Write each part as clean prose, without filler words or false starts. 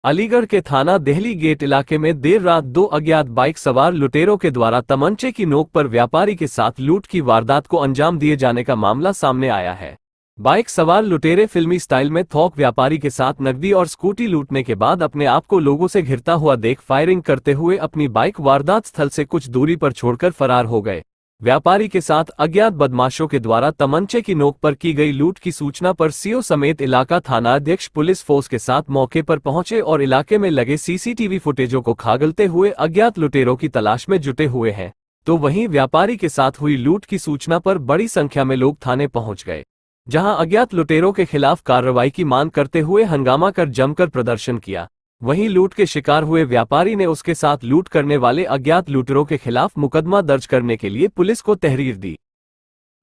अलीगढ़ के थाना देहली गेट इलाके में देर रात दो अज्ञात बाइक सवार लुटेरों के द्वारा तमंचे की नोक पर व्यापारी के साथ लूट की वारदात को अंजाम दिए जाने का मामला सामने आया है। बाइक सवार लुटेरे फिल्मी स्टाइल में थोक व्यापारी के साथ नकदी और स्कूटी लूटने के बाद अपने आप को लोगों से घिरता हुआ देख फायरिंग करते हुए अपनी बाइक वारदात स्थल से कुछ दूरी पर छोड़कर फरार हो गए। व्यापारी के साथ अज्ञात बदमाशों के द्वारा तमंचे की नोक पर की गई लूट की सूचना पर सीओ समेत इलाका थाना अध्यक्ष पुलिस फोर्स के साथ मौके पर पहुंचे और इलाके में लगे सीसीटीवी फुटेजों को खागलते हुए अज्ञात लुटेरों की तलाश में जुटे हुए हैं। तो वहीं व्यापारी के साथ हुई लूट की सूचना पर बड़ी संख्या में लोग थाने पहुंच गए, जहां अज्ञात लुटेरों के खिलाफ कार्रवाई की मांग करते हुए हंगामा कर जमकर प्रदर्शन किया। वहीं लूट के शिकार हुए व्यापारी ने उसके साथ लूट करने वाले अज्ञात लुटेरों के खिलाफ मुकदमा दर्ज करने के लिए पुलिस को तहरीर दी।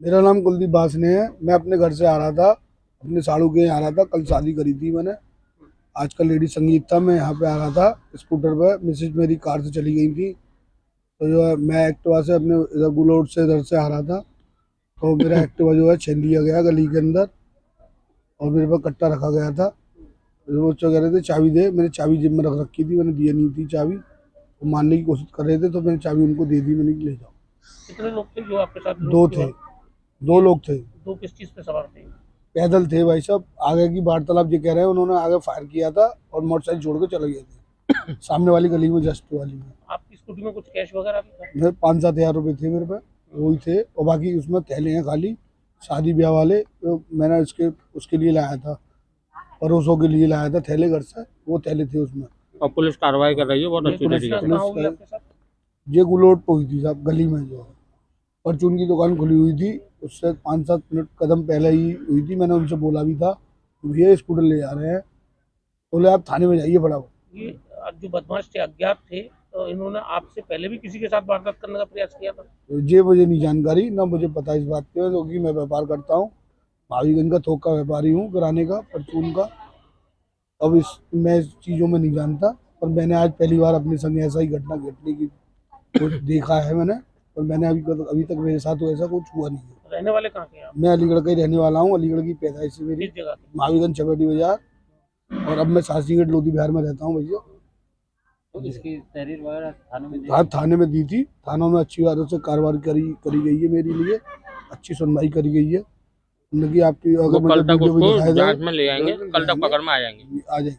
मेरा नाम कुलदीप बासने है। मैं अपने घर से आ रहा था, अपने साड़ू के यहाँ आ रहा था। कल शादी करी थी मैंने, आज का लेडी संगीत था। मैं यहाँ पे आ रहा था स्कूटर पे, मिसेज मेरी कार से चली गई थी। तो जो है मैं एक्टिवा से अपने इधर गुलोट से इधर से आ रहा था, तो मेरा एक्टिवा जो है छीन लिया गया गली के अंदर और मेरे पास कट्टा रखा गया था। वो कह रहे थे चाबी दे, मैंने चाबी जेब में रख रखी थी, मैंने दिया नहीं थी चाबी। वो मारने की कोशिश कर रहे थे तो मैंने चाबी उनको दे दी, मैंने ले जाओ। कितने लोग थे जो आपके साथ? दो थे, दो लोग थे। दो किस चीज पे सवार थे? पैदल थे भाई साहब। आगे की वार्तालाप ये कह रहे हैं उन्होंने आगे फायर किया था और मोटरसाइकिल छोड़ के चले गए थे सामने वाली गली में, जस्ट वाली में। आपकी स्कूटी में कुछ कैश वगैरह भी था? मेरे 5-7 हज़ार रुपये थे मेरे पे, वही थे। और बाकी उसमें थैले हैं खाली, शादी ब्याह वाले। तो मैंने उसके लिए लाया था, पड़ोसों के लिए लाया था थैले घर से, वो थैले थे उसमें। और पुलिस कार्रवाई कर रही है बहुत अच्छी तरीके से। कहाँ हुई आपके साथ? ये गुलोट पे हुई थी साहब, गली में जो परचून की दुकान खुली हुई थी, उससे 5-7 मिनट कदम पहले ही हुई थी। मैंने उनसे बोला भी था भैया स्कूटर ले जा रहे हैं, बोले आप थाने में जाइए फटाफट। ये जो बदमाश थे, अज्ञात थे, तो इन्होंने आपसे पहले भी किसी के साथ वारदात करने का प्रयास किया था? ये मुझे नहीं जानकारी, ना मुझे पता इस बात पे, क्योंकि मैं व्यापार करता हूँ, भावीगंज का थोक का व्यापारी हूँ, किराने का, परचून का। अब मैं इस चीज़ों में नहीं जानता, पर मैंने आज पहली बार अपने संग ऐसा ही घटना घटने की कुछ देखा है मैंने। पर मैंने अभी तक मेरे साथ तो ऐसा कुछ हुआ नहीं है। रहने वाले कहाँ के आप? मैं अलीगढ़ का ही रहने वाला हूँ, अलीगढ़ की पैदाइश से मेरी, किस जगह की? भावीगंज चपेटी बाजार। और अब मैं शास्त्रीगढ़ लोधी बिहार में रहता हूँ भैया। तो इसकी तहरीर वगैरह थाने में हाँ, थाने में दी थी। थानों में अच्छी बातों से कार्रवाई करी गई है, मेरे लिए अच्छी सुनवाई करी गई है। उनकी आपकी अगर कल तक वीडियो भी उसको दिखाया जांच जाए में ले आएंगे, कल तक पकड़ में आ जाएंगे। आ जाएंगे।